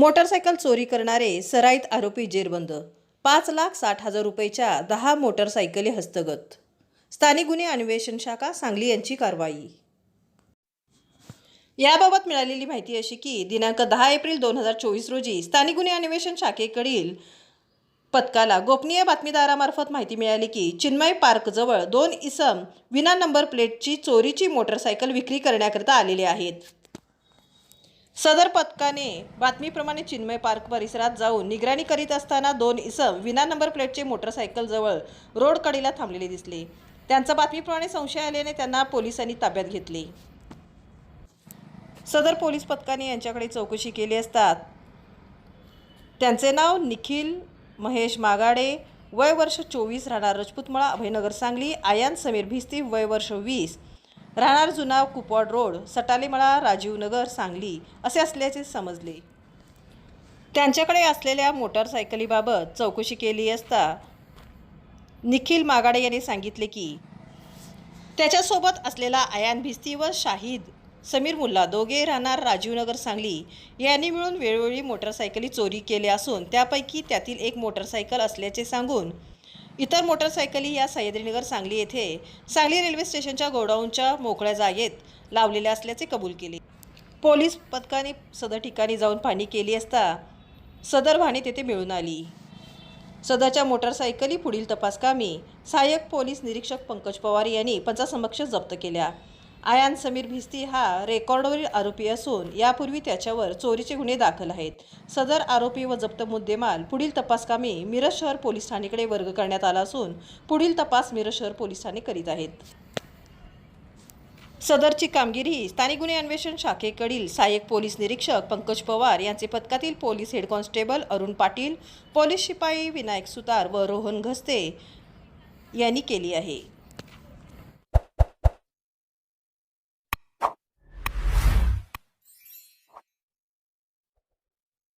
Motorcycle चोरी करणारे सराईत आरोपी जेरबंद. 5,60,000 रुपयेच्या 10 मोटरसायकली हस्तगत. स्थानिक गुन्हे अन्वेषण शाखा सांगली यांची कारवाई. याबाबत मिळालेली माहिती अशी की दिनांक 10 एप्रिल 2024 रोजी स्थानिक गुन्हे अन्वेषण शाखेकडील पथकाला गोपनीय बातमीदारामार्फत माहिती मिळाली की चिन्मय पार्कजवळ 2 इसम विना नंबर प्लेटची चोरीची मोटरसायकल विक्री करण्याकरिता आलेले आहेत. सदर पथकाने बातमीप्रमाणे चिन्मय पार्क परिसरात जाऊन निगराणी करीत असताना 2 इसम विना नंबर प्लेटचे मोटरसायकल जवळ रोड कडेला थांबलेले दिसले. त्यांचा बातमीप्रमाणे संशय आल्याने त्यांना पोलिसांनी ताब्यात घेतले. सदर पोलीस पथकाने यांच्याकडे चौकशी केली असता त्यांचे नाव निखिल महेश मागाडे, वय वर्ष 24, राहणार रजपूतमळा, अभयनगर, सांगली. आयान समीर भिस्ती, वय वर्ष 20, राहणार जुना कुपवाड रोड, सटालेमळा, राजीवनगर, सांगली असे असल्याचे समजले. त्यांच्याकडे असलेल्या मोटारसायकलीबाबत चौकशी केली असता निखिल मागाडे यांनी सांगितले की त्याच्यासोबत असलेला आयान भिस्ती व शाहिद समीर मुल्ला दोघे राहणार राजीवनगर, सांगली यांनी मिळून वेळोवेळी मोटरसायकली चोरी केल्या असून त्यापैकी त्यातील एक मोटरसायकल असल्याचे सांगून इतर मोटरसायकली या सह्याद्रीनगर, सांगली येथे सांगली रेल्वे स्टेशनच्या गोडाऊनच्या मोकळ्या जागेत लावलेल्या असल्याचे कबूल केले. पोलीस पथकाने सदर ठिकाणी जाऊन पाहणी केली असता सदर वाहने तेथे मिळून आली. सदरच्या मोटरसायकली पुढील तपासकामी सहाय्यक पोलीस निरीक्षक पंकज पवार यांनी पंचासमक्ष जप्त केल्या. आयान समीर भिस्ती हा रेकॉर्डवरील आरोपी असून यापूर्वी त्याच्यावर चोरीचे गुन्हे दाखल आहेत. सदर आरोपी व जप्त मुद्देमाल पुढील तपासकामी मिरज शहर पोलीस ठाणेकडे वर्ग करण्यात आला असून पुढील तपास मिरज शहर पोलीस ठाणे करीत आहेत. सदरची कामगिरी स्थानिक गुन्हे अन्वेषण शाखेकडील सहाय्यक पोलीस निरीक्षक पंकज पवार यांचे पथकातील police head constable Arun Patil, police शिपाई विनायक सुतार व रोहन घस्ते यांनी केली आहे.